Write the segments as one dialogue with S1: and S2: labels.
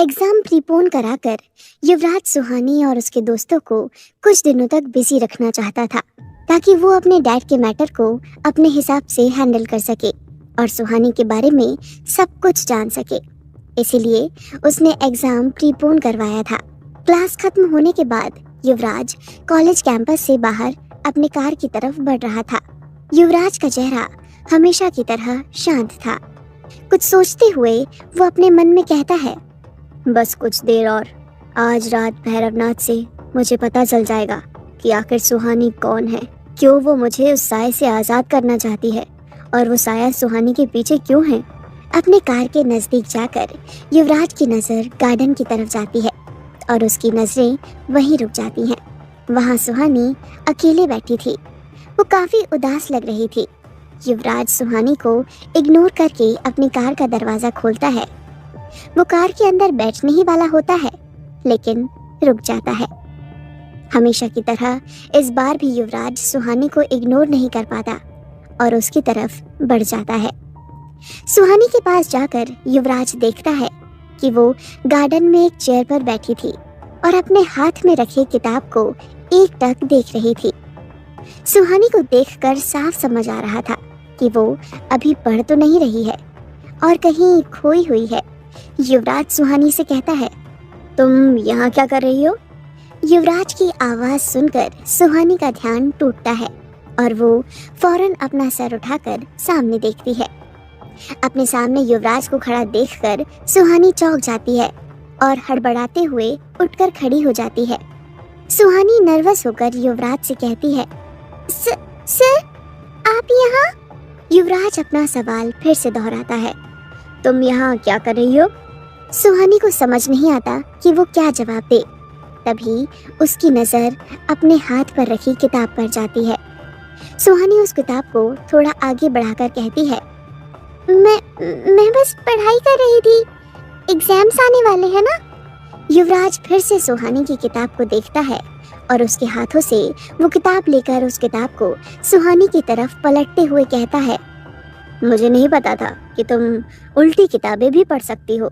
S1: Exam prepone कराकर युवराज सुहानी और उसके दोस्तों को कुछ दिनों तक बिजी रखना चाहता था, ताकि वो अपने डैड के मैटर को अपने हिसाब से हैंडल कर सके और सुहानी के बारे में सब कुछ जान सके। इसीलिए उसने एग्जाम प्रीपोन करवाया था। क्लास खत्म होने के बाद युवराज कॉलेज कैंपस से बाहर अपने कार की तरफ बढ़ रहा था। युवराज का चेहरा हमेशा की तरह शांत था। कुछ सोचते हुए वो अपने मन में कहता है, बस कुछ देर और, आज रात भैरवनाथ से मुझे पता चल जाएगा कि आखिर सुहानी कौन है, क्यों वो मुझे उस साये से आज़ाद करना चाहती है और वो साया सुहानी के पीछे क्यों है। अपने कार के नज़दीक जाकर युवराज की नज़र गार्डन की तरफ जाती है और उसकी नज़रें वहीं रुक जाती हैं। वहाँ सुहानी अकेले बैठी थी। वो काफ़ी उदास लग रही थी। युवराज सुहानी को इग्नोर करके अपनी कार का दरवाज़ा खोलता है। वो कार के अंदर बैठने ही वाला होता है, लेकिन रुक जाता है। हमेशा की तरह इस बार भी युवराज सुहानी को इग्नोर नहीं कर पाता और उसकी तरफ बढ़ जाता है। सुहानी के पास जाकर युवराज देखता है कि वो गार्डन में एक चेयर पर बैठी थी और अपने हाथ में रखे किताब को एकटक देख रही थी। सुहानी को देखकर साफ समझ आ रहा था कि वो अभी पढ़ तो नहीं रही है और कहीं खोई हुई है। युवराज सुहानी से कहता है, तुम यहाँ क्या कर रही हो? युवराज की आवाज़ सुनकर सुहानी का ध्यान टूटता है और वो फौरन अपना सर उठाकर सामने देखती है। अपने सामने युवराज को खड़ा देखकर सुहानी चौंक जाती है और हड़बड़ाते हुए उठकर खड़ी हो जाती है। सुहानी नर्वस होकर युवराज से कहती है, सर आप यहाँ? युवराज अपना सवाल फिर से दोहराता है, तुम यहाँ क्या कर रही हो? सुहानी को समझ नहीं आता कि वो क्या जवाब दे। तभी उसकी नज़र अपने हाथ पर रखी किताब पर जाती है। सुहानी उस किताब को थोड़ा आगे बढ़ाकर कहती है, मैं बस पढ़ाई कर रही थी, एग्जाम्स आने वाले हैं ना। युवराज फिर से सुहानी की किताब को देखता है और उसके हाथों से वो किताब लेकर उस किताब को सुहानी की तरफ पलटते हुए कहता है, मुझे नहीं पता था कि तुम उल्टी किताबें भी पढ़ सकती हो।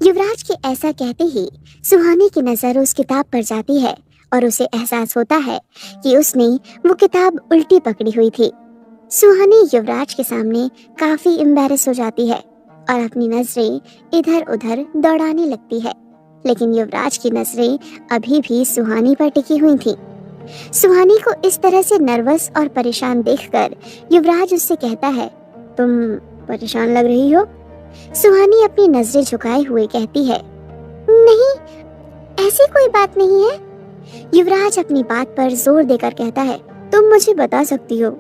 S1: युवराज के ऐसा कहते ही सुहानी की नज़र उस किताब पर जाती है और उसे एहसास होता है कि उसने वो किताब उल्टी पकड़ी हुई थी। सुहानी युवराज के सामने काफ़ी एम्बैरेस हो जाती है और अपनी नज़रें इधर उधर दौड़ाने लगती है, लेकिन युवराज की नज़रें अभी भी सुहानी पर टिकी हुई थी। सुहानी को इस तरह से नर्वस और परेशान देखकर युवराज उससे कहता है, तुम परेशान लग रही हो? सुहानी अपनी नज़रें झुकाए हुए कहती है, नहीं, ऐसी कोई बात नहीं है। युवराज अपनी बात पर जोर देकर कहता है, तुम मुझे बता सकती हो।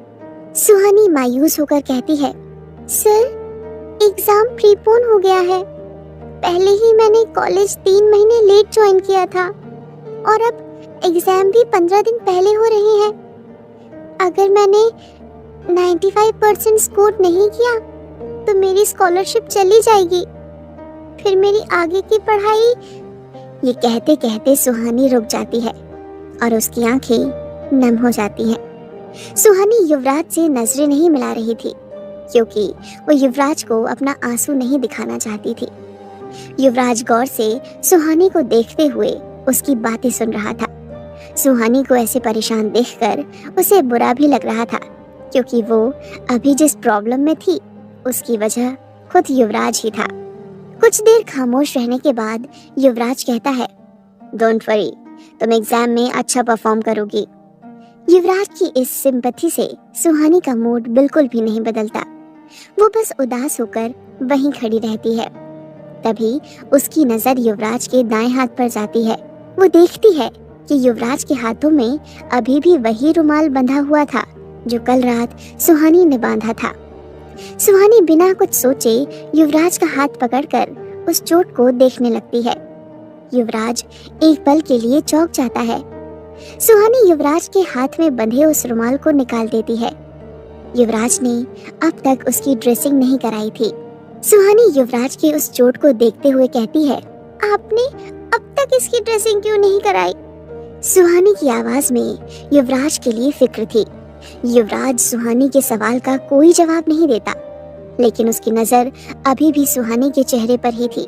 S1: सुहानी मायूस होकर कहती है, सर एग्जाम प्रीपोन हो गया है। पहले ही मैंने कॉलेज 3 महीने लेट ज्वाइन किया था और अब एग्जाम भी 15 दिन पहले हो रहे हैं। अगर मैंने 95% स्कोर नहीं किया तो मेरी स्कॉलरशिप चली जाएगी, फिर मेरी आगे की पढ़ाई। ये कहते कहते सुहानी रुक जाती है और उसकी आंखें नम हो जाती हैं। सुहानी युवराज से नजरें नहीं मिला रही थी क्योंकि वो युवराज को अपना आंसू नहीं दिखाना चाहती थी। युवराज गौर से सुहानी को देखते हुए उसकी बातें सुन रहा था। सुहानी को ऐसे परेशान देखकर उसे बुरा भी लग रहा था क्योंकि वो अभी जिस प्रॉब्लम में थी उसकी वजह खुद युवराज ही था। कुछ देर खामोश रहने के बाद युवराज कहता है, डोंट वरी, तुम एग्जाम में अच्छा परफॉर्म करोगी। युवराज की इस सिंपैथी से सुहानी का मूड बिल्कुल भी नहीं बदलता। वो बस उदास होकर वहीं खड़ी रहती है। तभी उसकी नज़र युवराज के दाएं हाथ पर जाती है। वो देखती है कि युवराज के हाथों में अभी भी वही रुमाल बंधा हुआ था जो कल रात सुहानी ने बांधा था। सुहानी बिना कुछ सोचे युवराज का हाथ पकड़कर उस चोट को देखने लगती है। युवराज एक पल के लिए चौंक जाता है। सुहानी युवराज के हाथ में बंधे उस रुमाल को निकाल देती है। युवराज ने अब तक उसकी ड्रेसिंग नहीं कराई थी। सुहानी युवराज की उस चोट को देखते हुए कहती है, आपने अब तक इसकी ड्रेसिंग क्यों नहीं कराई? सुहानी की आवाज में युवराज के लिए फिक्र थी। युवराज सुहानी के सवाल का कोई जवाब नहीं देता, लेकिन उसकी नजर अभी भी सुहानी के चेहरे पर ही थी।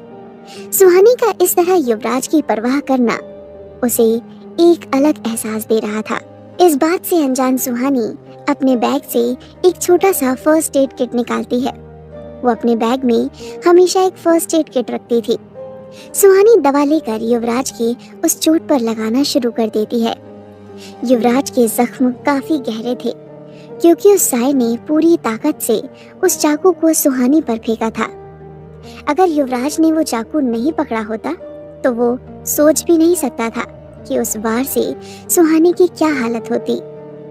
S1: सुहानी का इस तरह युवराज की परवाह करना उसे एक अलग एहसास दे रहा था। इस बात से अनजान सुहानी अपने बैग से एक छोटा सा फर्स्ट एड किट निकालती है। वो अपने बैग में हमेशा एक फर्स्ट एड किट रखती थी। सुहानी दवा लेकर युवराज के उस चोट पर लगाना शुरू कर देती है। युवराज के जख्म काफी गहरे थे क्योंकि उस साय ने पूरी ताकत से उस चाकू को सुहानी पर फेंका था। अगर युवराज ने वो चाकू नहीं पकड़ा होता तो वो सोच भी नहीं सकता था कि उस वार से सुहानी की क्या हालत होती।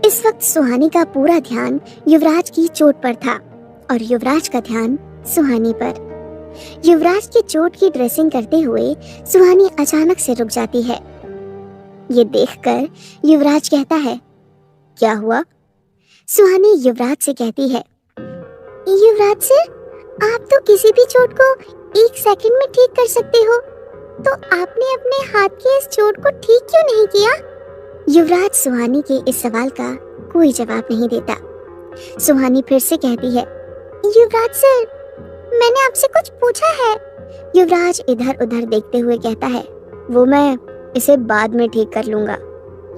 S1: इस वक्त सुहानी का पूरा ध्यान युवराज की चोट पर था और युवराज का ध्यान सुहानी पर। युवराज की चोट की ड्रेसिंग करते हुए सुहानी अचानक से रुक जाती है। ये देखकर युवराज कहता है, क्या हुआ? सुहानी युवराज से कहती है, युवराज सर, आप तो किसी भी चोट को 1 सेकंड में ठीक कर सकते हो, तो आपने अपने हाथ की इस चोट को ठीक क्यों नहीं किया? युवराज सुहानी के इस सवाल का कोई जवाब नहीं देता। सुहानी फिर से कहती है, युवराज सर, मैंने आपसे कुछ पूछा है। युवराज इधर उधर देखते हुए कहता है, वो मैं इसे बाद में ठीक कर लूंगा।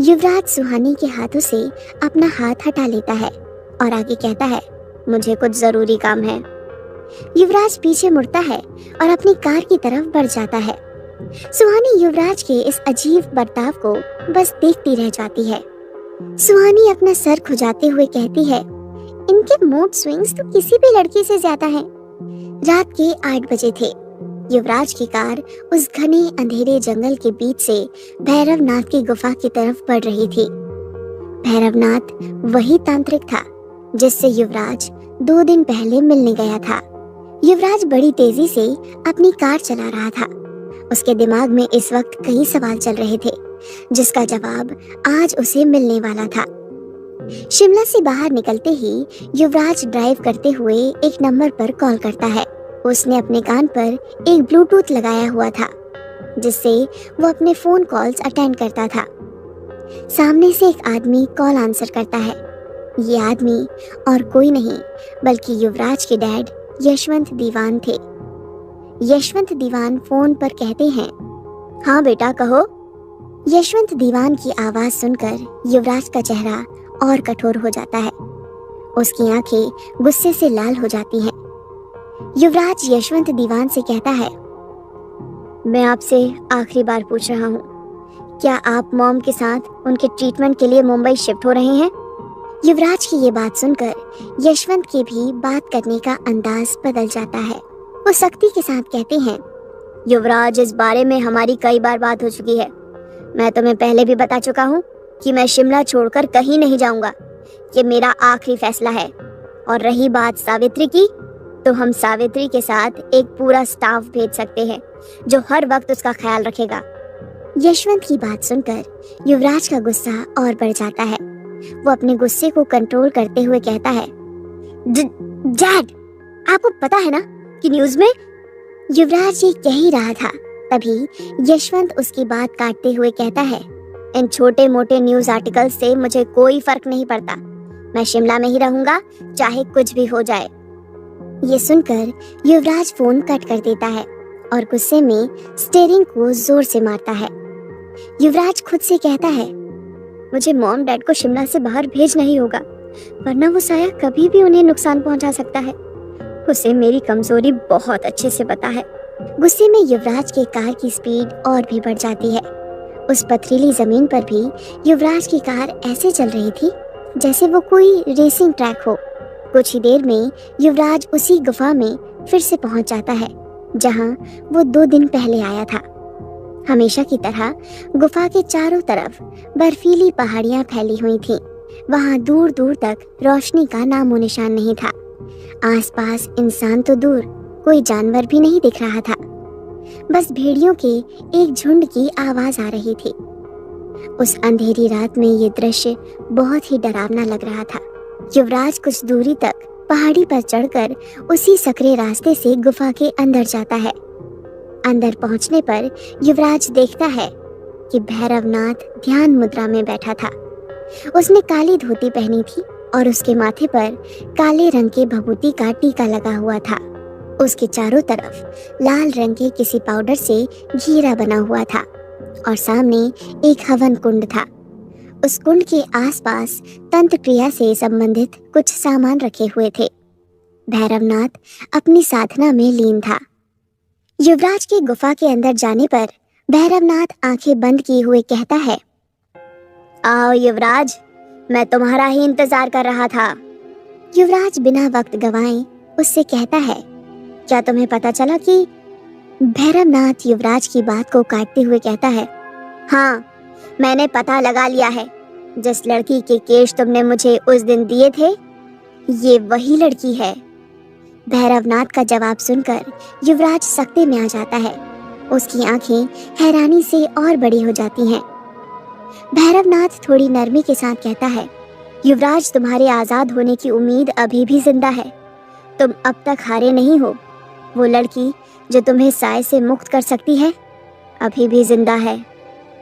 S1: युवराज सुहानी के हाथों से अपना हाथ हटा लेता है और आगे कहता है, मुझे कुछ जरूरी काम है। युवराज पीछे मुड़ता है और अपनी कार की तरफ बढ़ जाता है। सुहानी युवराज के इस अजीब बर्ताव को बस देखती रह जाती है। सुहानी अपना सर खुजाते हुए कहती है, इनके मूड स्विंग्स तो किसी भी लड़की से ज्यादा हैं। रात के 8 बजे थे। युवराज की कार उस घने अंधेरे जंगल के बीच से भैरवनाथ की गुफा की तरफ बढ़ रही थी। भैरवनाथ वही तांत्रिक था जिससे युवराज 2 दिन पहले मिलने गया था। युवराज बड़ी तेजी से अपनी कार चला रहा था। उसके दिमाग में इस वक्त कई सवाल चल रहे थे जिसका जवाब आज उसे मिलने वाला था। शिमला से बाहर निकलते ही युवराज ड्राइव करते हुए एक नंबर पर कॉल करता है। उसने अपने कान पर एक ब्लूटूथ लगाया हुआ था जिससे वो अपने फोन कॉल्स अटेंड करता था। सामने से एक आदमी कॉल आंसर करता है। ये आदमी और कोई नहीं बल्कि युवराज के डैड यशवंत दीवान थे। यशवंत दीवान फोन पर कहते हैं, हाँ बेटा कहो। यशवंत दीवान की आवाज सुनकर युवराज का चेहरा और कठोर हो जाता है। उसकी आंखें गुस्से से लाल हो जाती हैं। युवराज यशवंत दीवान से कहता है, मैं आपसे आखिरी बार पूछ रहा हूँ, क्या आप मॉम के साथ उनके ट्रीटमेंट के लिए मुंबई शिफ्ट हो रहे हैं? युवराज की ये बात सुनकर यशवंत के भी बात करने का अंदाज बदल जाता है। वो सख्ती के साथ कहते हैं, युवराज, इस बारे में हमारी कई बार बात हो चुकी है। मैं तुम्हें पहले भी बता चुका हूँ कि मैं शिमला छोड़कर कहीं नहीं जाऊंगा। ये मेरा आखिरी फैसला है। और रही बात सावित्री की, तो हम सावित्री के साथ एक पूरा स्टाफ भेज सकते हैं जो हर वक्त उसका ख्याल रखेगा। यशवंत की बात सुनकर युवराज का गुस्सा और बढ़ जाता है। वो अपने गुस्से को कंट्रोल करते हुए कहता है, डैड, आपको पता है ना कि न्यूज़ में। युवराज ये कह ही रहा था, तभी यशवंत उसकी बात काटते हुए कहता है, इन छोटे मोटे न्यूज आर्टिकल से मुझे कोई फर्क नहीं पड़ता। मैं शिमला में ही रहूंगा, चाहे कुछ भी हो जाए। ये सुनकर युवराज फोन कट कर देता है और गुस्से में स्टीयरिंग को जोर से मारता है। युवराज खुद से कहता है, मुझे मॉम डैड को शिमला से बाहर भेजना ही होगा, वरना वो साया कभी भी उन्हें नुकसान पहुंचा सकता है। उसे मेरी कमजोरी बहुत अच्छे से पता है। गुस्से में युवराज की कार की स्पीड और भी बढ़ जाती है। उस पथरीली जमीन पर भी युवराज की कार ऐसे चल रही थी जैसे वो कोई रेसिंग ट्रैक हो। कुछ ही देर में युवराज उसी गुफा में फिर से पहुंच जाता है जहां वो 2 दिन पहले आया था। हमेशा की तरह गुफा के चारों तरफ बर्फीली पहाड़ियां फैली हुई थीं। वहां दूर दूर तक रोशनी का नामो निशान नहीं था। आसपास इंसान तो दूर, कोई जानवर भी नहीं दिख रहा था। बस भेड़ियों के एक झुंड की आवाज आ रही थी। उस अंधेरी रात में ये दृश्य बहुत ही डरावना लग रहा था। युवराज कुछ दूरी तक पहाड़ी पर चढ़कर उसी सकरे रास्ते से गुफा के अंदर जाता है। अंदर पहुंचने पर युवराज देखता है कि भैरवनाथ ध्यान मुद्रा में बैठा था। उसने काली धोती पहनी थी और उसके माथे पर काले रंग के भभूति का टीका लगा हुआ था। उसके चारों तरफ लाल रंग के किसी पाउडर से घेरा बना हुआ था और सामने एक हवन कुंड था। उस कुंड के आसपास तंत्र क्रिया से संबंधित कुछ सामान रखे हुए थे। भैरवनाथ अपनी साधना में लीन था। युवराज की गुफा के अंदर जाने पर भैरवनाथ आंखें बंद किए हुए कहता है, आओ युवराज, मैं तुम्हारा ही इंतजार कर रहा था। युवराज बिना वक्त गवाए उससे कहता है, क्या तुम्हें पता चला कि? भैरवनाथ युवराज की बात को काटते हुए कहता है, हाँ, मैंने पता लगा लिया है। जिस लड़की के केश तुमने मुझे उस दिन दिए थे, ये वही लड़की है। भैरवनाथ का जवाब सुनकर युवराज सकते में आ जाता है। उसकी आंखें हैरानी से और बड़ी हो जाती हैं। भैरवनाथ थोड़ी नरमी के साथ कहता है, युवराज, तुम्हारे आजाद होने की उम्मीद अभी भी जिंदा है। तुम अब तक हारे नहीं हो। वो लड़की जो तुम्हें साए से मुक्त कर सकती है, अभी भी जिंदा है।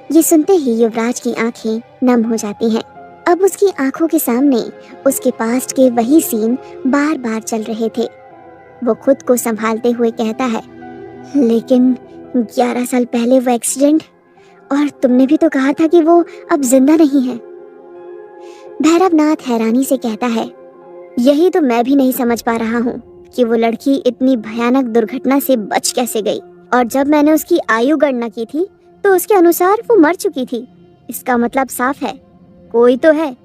S1: ये सुनते ही युवराज की आंखें नम हो जाती हैं। अब उसकी आंखों के सामने उसके पास्ट के वही सीन बार बार चल रहे थे। वो खुद को संभालते हुए कहता है, लेकिन 11 साल पहले वो एक्सीडेंट, और तुमने भी तो कहा था कि वो अब जिंदा नहीं है। भैरवनाथ हैरानी से कहता है, यही तो मैं भी नहीं समझ पा रहा हूँ कि वो लड़की इतनी भयानक दुर्घटना से बच कैसे गई। और जब मैंने उसकी आयु गणना की थी तो उसके अनुसार वो मर चुकी थी। इसका मतलब साफ है, कोई तो है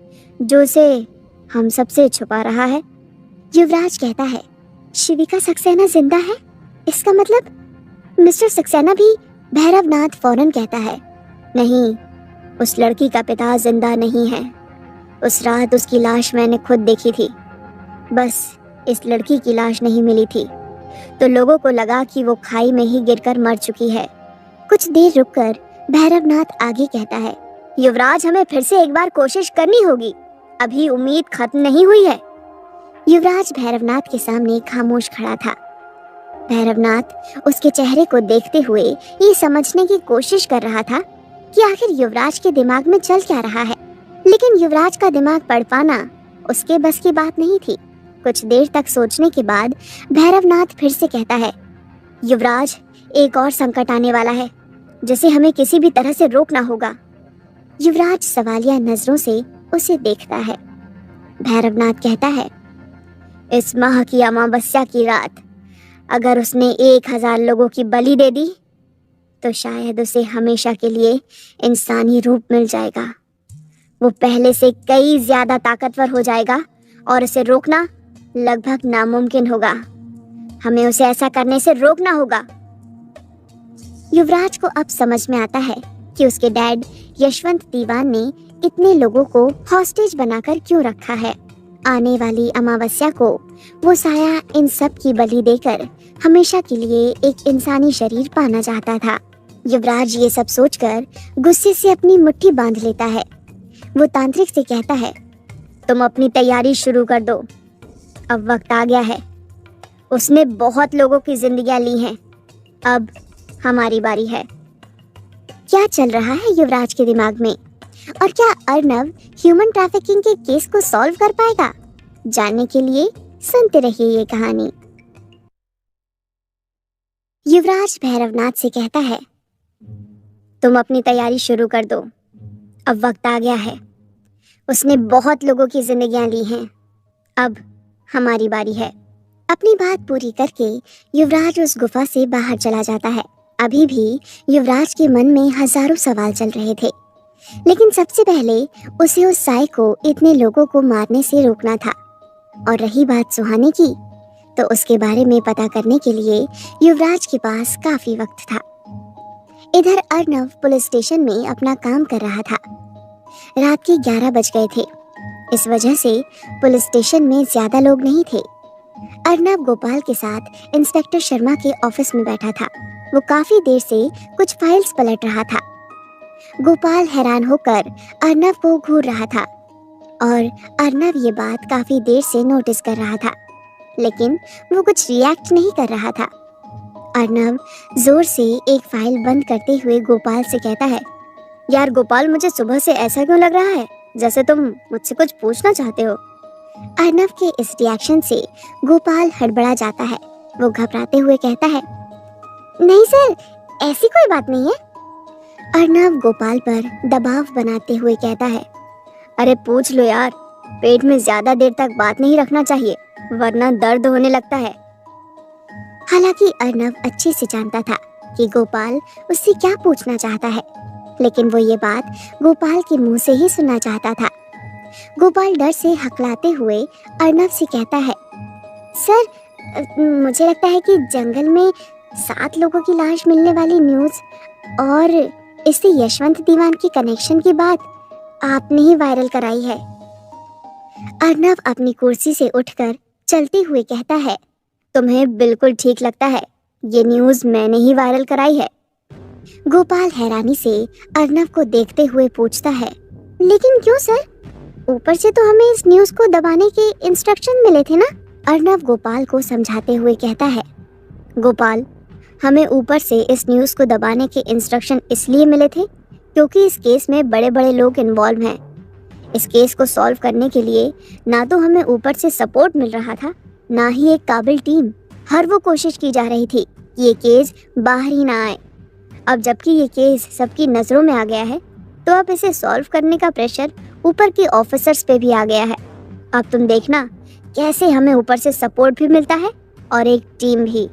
S1: जो उसे हम सबसे छुपा रहा है। युवराज कहता है, शिविका सक्सेना जिंदा है? इसका मतलब मिस्टर सक्सेना भी? भैरवनाथ फौरन कहता है, नहीं, उस लड़की का पिता जिंदा नहीं है। उस रात उसकी लाश मैंने खुद देखी थी। बस इस लड़की की लाश नहीं मिली थी तो लोगों को लगा कि वो खाई में ही गिरकर मर चुकी है। कुछ देर रुककर भैरवनाथ आगे कहता है, युवराज, हमें फिर से एक बार कोशिश करनी होगी। अभी उम्मीद खत्म नहीं हुई है। युवराज भैरवनाथ के सामने खामोश खड़ा था। भैरवनाथ उसके चेहरे को देखते हुए ये समझने की कोशिश कर रहा था कि आखिर युवराज के दिमाग में चल क्या रहा है, लेकिन युवराज का दिमाग पढ़ पाना उसके बस की बात नहीं थी। कुछ देर तक सोचने के बाद भैरवनाथ फिर से कहता है, युवराज, एक और संकट आने वाला है जिसे हमें किसी भी तरह से रोकना होगा। युवराज सवालिया नजरों से उसे देखता है। भैरवनाथ कहता है, इस माह की अमावस्या की रात अगर उसने 1000 लोगों की बलि दे दी तो शायद उसे हमेशा के लिए इंसानी रूप मिल जाएगा। वो पहले से कई ज्यादा ताकतवर हो जाएगा और उसे रोकना लगभग नामुमकिन होगा। हमें उसे ऐसा करने से रोकना होगा। युवराज को अब समझ में आता है कि उसके डैड यशवंत दीवान ने इतने लोगों को हॉस्टेज बनाकर क्यों रखा है। आने वाली अमावस्या को वो साया इन सब की बलि देकर हमेशा के लिए एक इंसानी शरीर पाना चाहता था। युवराज ये सब सोचकर गुस्से से अपनी मुट्ठी बांध लेता है। वो तांत्रिक से कहता है, तुम अपनी तैयारी शुरू कर दो, अब वक्त आ गया है। उसने बहुत लोगों की जिंदगियां ली हैं, अब हमारी बारी है। क्या चल रहा है युवराज के दिमाग में, और क्या अर्नव ह्यूमन ट्रैफिकिंग के केस को सॉल्व कर पाएगा? जानने के लिए सुनते रहिए ये कहानी। युवराज भैरवनाथ से कहता है, तुम अपनी तैयारी शुरू कर दो, अब वक्त आ गया है। उसने बहुत लोगों की जिंदगियां ली हैं, अब हमारी बारी है। अपनी बात पूरी करके युवराज उस गुफा से बाहर चला जाता है। अभी भी युवराज के मन में हजारों सवाल चल रहे थे, लेकिन सबसे पहले उसे उस साए को इतने लोगों को मारने से रोकना था। और रही बात सुहाने की, तो उसके बारे में पता करने के लिए युवराज के पास काफी वक्त था। इधर अर्नव पुलिस स्टेशन में अपना काम कर रहा था। रात के 11 बज गए थे। इस वजह से पुलिस स्टेशन में ज्यादा लोग नहीं थे। अर्नव गोपाल के साथ इंस्पेक्टर शर्मा के ऑफिस में बैठा था। वो काफी देर से कुछ फाइल्स पलट रहा था। गोपाल हैरान होकर अर्नव को घूर रहा था और अर्नव ये बात काफी देर से नोटिस कर रहा था, लेकिन वो कुछ रिएक्ट नहीं कर रहा था। अर्नव जोर से एक फाइल बंद करते हुए गोपाल से कहता है, यार गोपाल, मुझे सुबह से ऐसा क्यों लग रहा है जैसे तुम मुझसे कुछ पूछना चाहते हो। अर्नव के इस रिएक्शन से गोपाल हड़बड़ा जाता है वो घबराते हुए कहता है, नहीं सर, ऐसी कोई बात नहीं है। अर्नव गोपाल पर दबाव बनाते हुए कहता है, अरे पूछ लो यार, पेट में ज्यादा देर तक बात नहीं रखना चाहिए वरना दर्द होने लगता है। हालांकि अर्नव अच्छे से जानता था कि गोपाल उससे क्या पूछना चाहता है, लेकिन वो ये बात गोपाल के मुंह से ही सुनना चाहता था। गोपाल डर से हकलाते हुए अर्नव से कहता है, सर मुझे लगता है कि जंगल में 7 लोगों की लाश मिलने वाली न्यूज़ और इससे यशवंत दीवान की कनेक्शन की बात आपने ही वायरल कराई है। अर्नव अपनी कुर्सी से उठकर चलते हुए कहता है, तुम्हें बिल्कुल ठीक लगता है, ये न्यूज़ मैंने ही वायरल कराई है। गोपाल हैरानी से अर्नव को देखते हुए पूछता है, लेकिन क्यों सर? ऊपर से तो हमें इस न्यूज़ को दबाने के इंस्ट्रक्शन मिले थे ना? अर्नव गोपाल को समझाते हुए कहता है, गोपाल, हमें ऊपर से इस न्यूज़ को दबाने के इंस्ट्रक्शन इसलिए मिले थे क्योंकि इस केस में बड़े बड़े लोग इन्वॉल्व हैं। इस केस को सॉल्व करने के लिए ना तो हमें ऊपर से सपोर्ट मिल रहा था, ना ही एक काबिल टीम। हर वो कोशिश की जा रही थी कि ये केस बाहर ही ना आए। अब जबकि ये केस सबकी नज़रों में आ गया है, तो अब इसे सॉल्व करने का प्रेशर ऊपर के ऑफिसर्स पे भी आ गया है। अब तुम देखना कैसे हमें ऊपर से सपोर्ट भी मिलता है और एक टीम भी।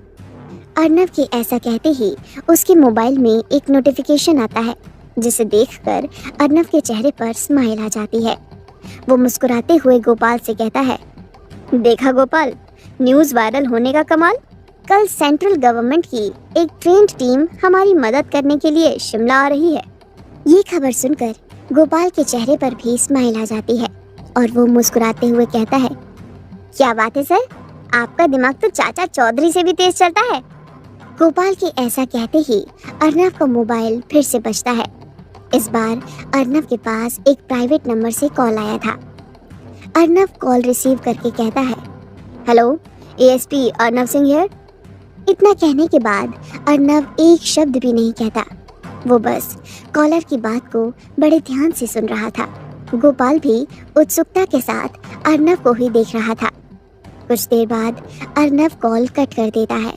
S1: अर्नव के ऐसा कहते ही उसके मोबाइल में एक नोटिफिकेशन आता है, जिसे देखकर अर्नव के चेहरे पर स्माइल आ जाती है। वो मुस्कुराते हुए गोपाल से कहता है, देखा गोपाल, न्यूज़ वायरल होने का कमाल। कल सेंट्रल गवर्नमेंट की एक ट्रेंड टीम हमारी मदद करने के लिए शिमला आ रही है। ये खबर सुनकर गोपाल के चेहरे पर भी स्माइल आ जाती है और वो मुस्कुराते हुए कहता है, क्या बात है सर, आपका दिमाग तो चाचा चौधरी से भी तेज चलता है। गोपाल के ऐसा कहते ही अर्नव का मोबाइल फिर से बजता है। इस बार अर्नव के पास एक प्राइवेट नंबर से कॉल आया था। अर्नव कॉल रिसीव करके कहता है, hello, ASP Arnav Singh here. इतना कहने के बाद अर्नव एक शब्द भी नहीं कहता। वो बस कॉलर की बात को बड़े ध्यान से सुन रहा था। गोपाल भी उत्सुकता के साथ अर्नव को ही देख रहा था। कुछ देर बाद अर्नव कॉल कट कर देता है।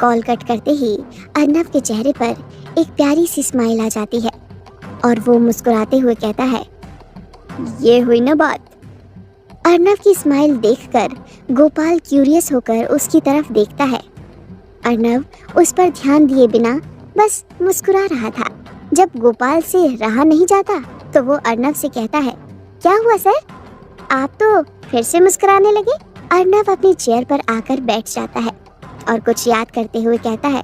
S1: कॉल कट करते ही अर्नव के चेहरे पर एक प्यारी सी स्माइल आ जाती है और वो मुस्कुराते हुए कहता है, ये हुई ना बात। अर्नव की स्माइल देखकर गोपाल क्यूरियस होकर उसकी तरफ देखता है। अर्नव उस पर ध्यान दिए बिना बस मुस्कुरा रहा था। जब गोपाल से रहा नहीं जाता तो वो अर्नव से कहता है, क्या हुआ सर, आप तो फिर से मुस्कुराने लगे। अर्नव अपनी चेयर पर आकर बैठ जाता है और कुछ याद करते हुए कहता है,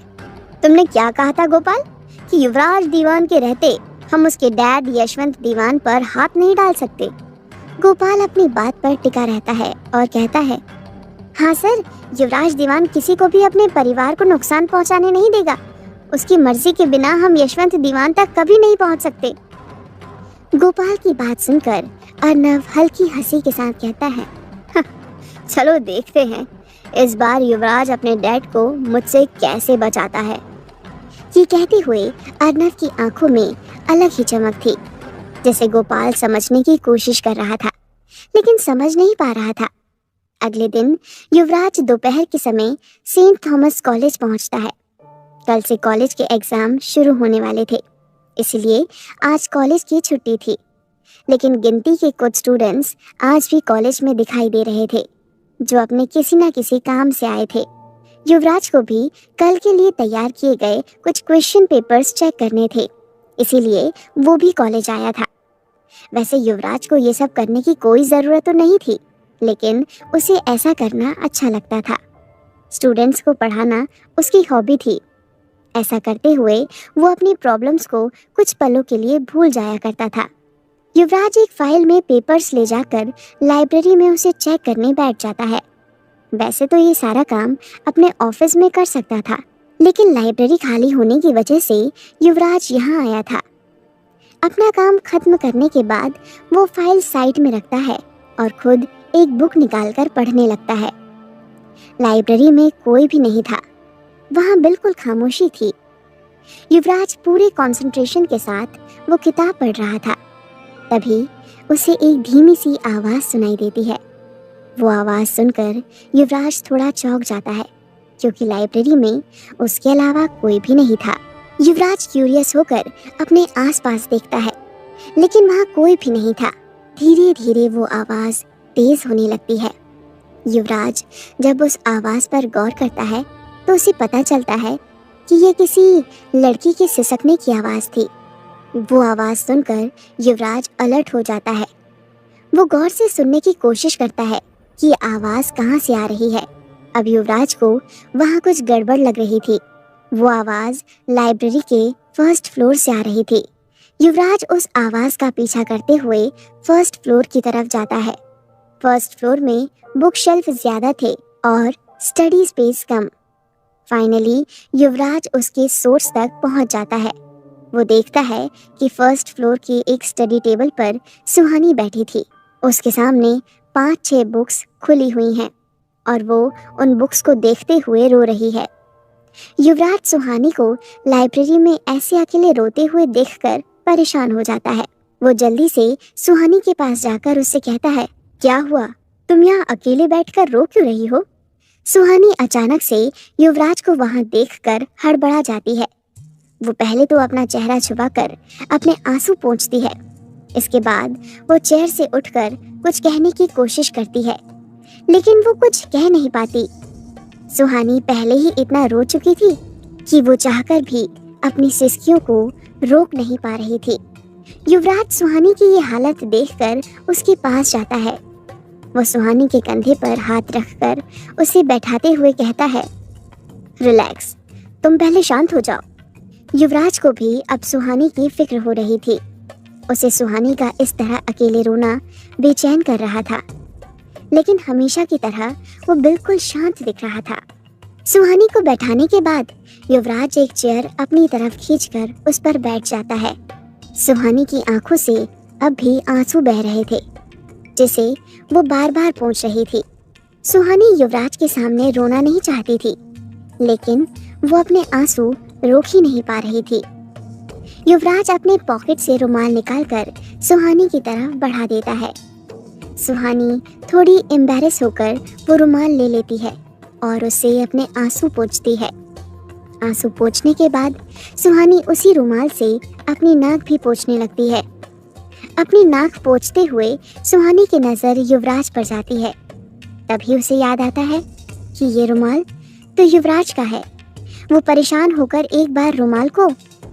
S1: तुमने क्या कहा था गोपाल कि युवराज दीवान के रहते हम उसके डैड यशवंत दीवान पर हाथ नहीं डाल सकते। गोपाल अपनी बात पर टिका रहता है और कहता है, हाँ सर, युवराज दीवान किसी को भी अपने परिवार को नुकसान पहुंचाने नहीं देगा। उसकी मर्जी के बिना हम यशवंत दीवान तक कभी नहीं पहुंच सकते। गोपाल की बात सुनकर अर्नव हल्की हंसी के साथ कहता है, चलो देखते हैं इस बार युवराज अपने डैड को मुझसे कैसे बचाता है। ये कहते हुए अर्नव की आंखों में अलग ही चमक थी, जैसे गोपाल समझने की कोशिश कर रहा था लेकिन समझ नहीं पा रहा था। अगले दिन युवराज दोपहर के समय सेंट थॉमस कॉलेज पहुंचता है। कल से कॉलेज के एग्जाम शुरू होने वाले थे, इसलिए आज कॉलेज की छुट्टी थी। लेकिन गिनती के कुछ स्टूडेंट्स आज भी कॉलेज में दिखाई दे रहे थे, जो अपने किसी न किसी काम से आए थे। युवराज को भी कल के लिए तैयार किए गए कुछ क्वेश्चन पेपर्स चेक करने थे, इसीलिए वो भी कॉलेज आया था। वैसे युवराज को ये सब करने की कोई ज़रूरत तो नहीं थी, लेकिन उसे ऐसा करना अच्छा लगता था। स्टूडेंट्स को पढ़ाना उसकी हॉबी थी। ऐसा करते हुए वो अपनी प्रॉब्लम्स को कुछ पलों के लिए भूल जाया करता था। युवराज एक फाइल में पेपर्स ले जाकर लाइब्रेरी में उसे चेक करने बैठ जाता है। वैसे तो ये सारा काम अपने ऑफिस में कर सकता था, लेकिन लाइब्रेरी खाली होने की वजह से युवराज यहाँ आया था। अपना काम खत्म करने के बाद वो फाइल साइड में रखता है और खुद एक बुक निकालकर पढ़ने लगता है। लाइब्रेरी में कोई भी नहीं था, वहाँ बिल्कुल खामोशी थी। युवराज पूरे कंसंट्रेशन के साथ वो किताब पढ़ रहा था। तभी उसे एक धीमी सी आवाज़ सुनाई देती है। वो आवाज़ सुनकर युवराज थोड़ा चौंक जाता है क्योंकि लाइब्रेरी में उसके अलावा कोई भी नहीं था। युवराज क्यूरियस होकर अपने आसपास देखता है, लेकिन वहाँ कोई भी नहीं था। धीरे धीरे वो आवाज़ तेज होने लगती है। युवराज जब उस आवाज़ पर गौर करता है तो उसे पता चलता है कि ये किसी लड़की के सिसकने की आवाज़ थी। वो आवाज़ सुनकर युवराज अलर्ट हो जाता है। वो गौर से सुनने की कोशिश करता है कि आवाज़ कहाँ से आ रही है। अब युवराज को वहाँ कुछ गड़बड़ लग रही थी। वो आवाज़ लाइब्रेरी के फर्स्ट फ्लोर से आ रही थी। युवराज उस आवाज़ का पीछा करते हुए फर्स्ट फ्लोर की तरफ जाता है। फर्स्ट फ्लोर में बुक शेल्फ ज़्यादा थे और स्टडी स्पेस कम। फाइनली युवराज उसके सोर्स तक पहुंच जाता है। वो देखता है कि फर्स्ट फ्लोर की एक स्टडी टेबल पर सुहानी बैठी थी। उसके सामने 5-6 बुक्स खुली हुई हैं और वो उन बुक्स को देखते हुए रो रही है। युवराज सुहानी को लाइब्रेरी में ऐसे अकेले रोते हुए देखकर परेशान हो जाता है। वो जल्दी से सुहानी के पास जाकर उससे कहता है, क्या हुआ? तुम यहाँ अकेले बैठकर रो क्यों रही हो? सुहानी अचानक से युवराज को वहाँ देखकर हड़बड़ा जाती है। वो पहले तो अपना चेहरा छुपाकर अपने आंसू पोंछती है। इसके बाद वो चेयर से उठकर कुछ कहने की कोशिश करती है, लेकिन वो कुछ कह नहीं पाती। सुहानी पहले ही इतना रो चुकी थी कि वो चाहकर भी अपनी सिसकियों को रोक नहीं पा रही थी। युवराज सुहानी की ये हालत देखकर उसके पास जाता है। वो सुहानी के कंधे पर हाथ रखकर उसे बैठाते हुए कहता है, रिलैक्स, तुम पहले शांत हो जाओ। युवराज को भी अब सुहानी की फिक्र हो रही थी। उसे सुहानी का इस तरह अकेले रोना बेचैन कर रहा था, लेकिन हमेशा की तरह वो बिल्कुल शांत दिख रहा था। सुहानी को बैठाने के बाद युवराज एक चेयर अपनी तरफ खींचकर उस पर बैठ जाता है। सुहानी की आंखों से अब भी आंसू बह रहे थे, जिसे वो बार बार पोंछ रही थी। सुहानी युवराज के सामने रोना नहीं चाहती थी, लेकिन वो अपने आंसू रोक ही नहीं पा रही थी। युवराज अपने पॉकेट से रुमाल निकालकर सुहानी की तरफ बढ़ा देता है। सुहानी थोड़ी एम्बैरेस होकर वो रुमाल ले लेती है और उससे अपने आंसू पोंछती है। आंसू पोंछने के बाद सुहानी उसी रुमाल से अपनी नाक भी पोंछने लगती है। अपनी नाक पोंछते हुए सुहानी की नज़र युवराज पर जाती है। तभी उसे याद आता है कि ये रुमाल तो युवराज का है। वो परेशान होकर एक बार रुमाल को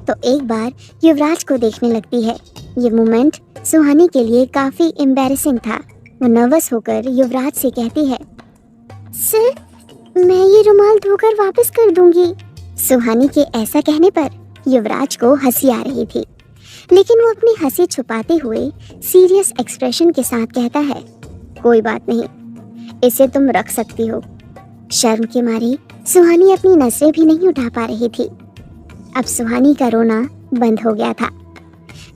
S1: तो एक बार युवराज को देखने लगती है। ये मोमेंट सुहानी के लिए काफ़ी एम्बैरेसिंग था। वो नर्वस होकर युवराज से कहती है, सर, मैं ये रुमाल धोकर वापस कर दूंगी। सुहानी के ऐसा कहने पर युवराज को हंसी आ रही थी, लेकिन वो अपनी हंसी छुपाते हुए सीरियस एक्सप्रेशन के साथ कहता है, कोई बात नहीं, इसे तुम रख सकती हो। शर्म के मारे सुहानी अपनी नजरें भी नहीं उठा पा रही थी। अब सुहानी का रोना बंद हो गया था,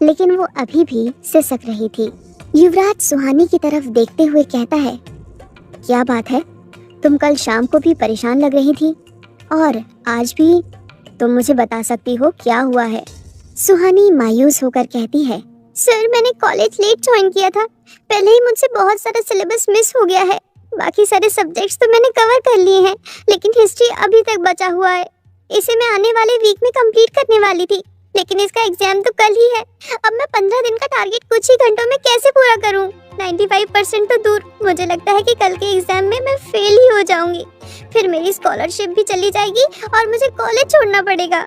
S1: लेकिन वो अभी भी सिसक रही थी। युवराज सुहानी की तरफ देखते हुए कहता है, क्या बात है, तुम कल शाम को भी परेशान लग रही थी और आज भी। तुम मुझे बता सकती हो क्या हुआ है? सुहानी मायूस होकर कहती है, सर, मैंने कॉलेज लेट ज्वाइन किया था। पहले ही मुझसे बहुत सारा सिलेबस मिस हो गया है। बाकी सारे सब्जेक्ट्स तो मैंने कवर कर लिए हैं, लेकिन हिस्ट्री अभी तक बचा हुआ है। इसे मैं आने वाले वीक में कंप्लीट करने वाली थी, लेकिन इसका एग्जाम तो कल ही है। अब मैं 15 दिन का टारगेट कुछ ही घंटों में कैसे पूरा करूं? 95% तो दूर, मुझे लगता है कि कल के एग्जाम में मैं फेल ही हो जाऊंगी। फिर मेरी स्कॉलरशिप भी चली जाएगी और मुझे कॉलेज छोड़ना पड़ेगा।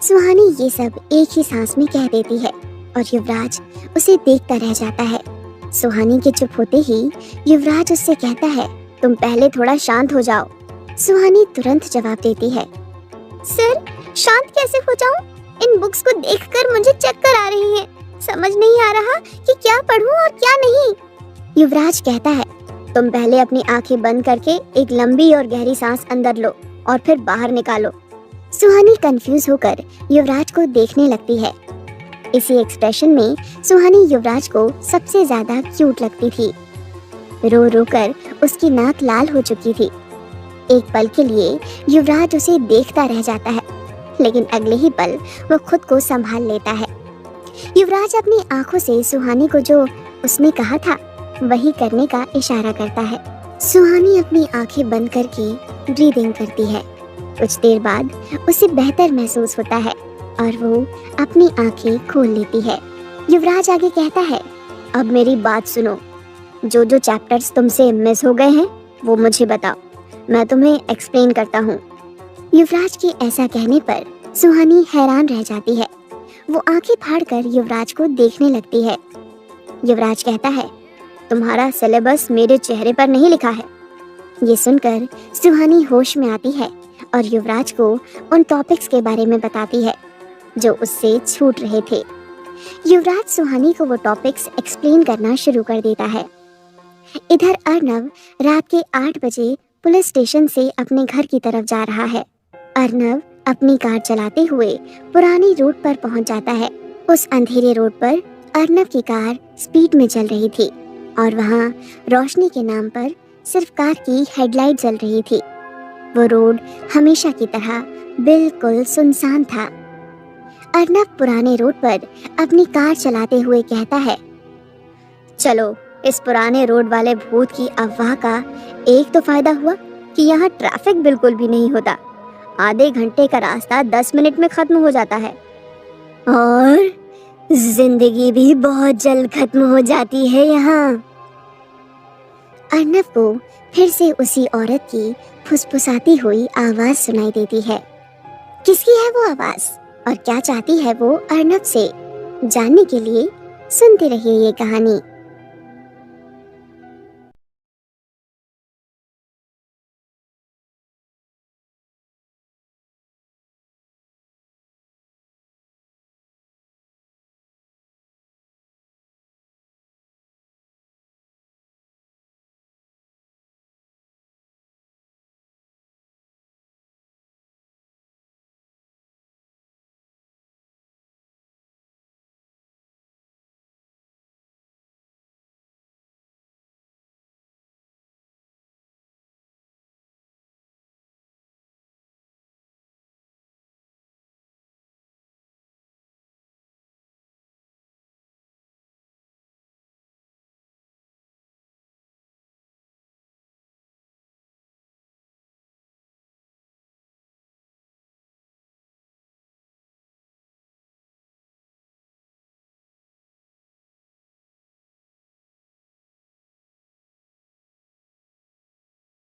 S1: सुहानी ये सब एक ही सांस में कह देती है और युवराज उसे देखता रह जाता है। सुहानी के चुप होते ही युवराज उससे कहता है, तुम पहले थोड़ा शांत हो जाओ। सुहानी तुरंत जवाब देती है, सर, शांत कैसे हो जाऊं? इन बुक्स को देखकर मुझे चक्कर आ रही हैं। समझ नहीं आ रहा कि क्या पढूं और क्या नहीं। युवराज कहता है, तुम पहले अपनी आंखें बंद करके एक लंबी और गहरी सांस अंदर लो और फिर बाहर निकालो। सुहानी कंफ्यूज होकर युवराज को देखने लगती है। इसी एक्सप्रेशन में सुहानी युवराज को सबसे ज्यादा क्यूट लगती थी। रो रो कर उसकी नाक लाल हो चुकी थी। एक पल के लिए युवराज उसे देखता रह जाता है, लेकिन अगले ही पल वो खुद को संभाल लेता है। युवराज अपनी आंखों से सुहानी को जो उसने कहा था वही करने का इशारा करता है। सुहानी अपनी आंखें बंद करके ब्रीदिंग करती है कुछ देर बाद उसे बेहतर महसूस होता है और वो अपनी आंखें खोल लेती है। युवराज आगे कहता है, अब मेरी बात सुनो, जो जो चैप्टर्स तुमसे मिस हो गए हैं वो मुझे बताओ, मैं तुम्हें एक्सप्लेन करता हूँ। युवराज के ऐसा कहने पर सुहानी हैरान रह जाती है। वो आंखें फाड़कर युवराज को देखने लगती है। युवराज कहता है, तुम्हारा सिलेबस मेरे चेहरे पर नहीं लिखा है। ये सुनकर सुहानी होश में आती है और युवराज को उन टॉपिक्स के बारे में बताती है जो उससे छूट रहे थे। युवराज सुहानी को वो टॉपिक्स एक्सप्लेन करना शुरू कर देता है। इधर अर्नव रात के 8 बजे पुलिस स्टेशन से अपने घर की तरफ जा रहा है। अर्नव अपनी कार चलाते हुए पुरानी रोड पर पहुंच जाता है। उस अंधेरे रोड पर अर्नव की कार स्पीड में चल रही थी और वहां रोशनी के नाम पर सिर्फ कार की हेडलाइट जल रही थी। वो रोड हमेशा की तरह बिल्कुल सुनसान था। अर्नव पुराने रोड पर अपनी कार चलाते हुए कहता है, चलो इस पुराने रोड वाले भूत की अफवाह का एक तो फायदा हुआ कि यहाँ ट्रैफिक बिल्कुल भी नहीं होता। आधे घंटे का रास्ता 10 मिनट में खत्म हो जाता है और जिंदगी भी बहुत जल्द खत्म हो जाती है यहाँ। अर्नव को फिर से उसी औरत की फुसफुसाती हुई आवाज सुनाई देती है। किसकी है वो आवाज और क्या चाहती है वो अर्नव से, जानने के लिए सुनते रहिए ये कहानी।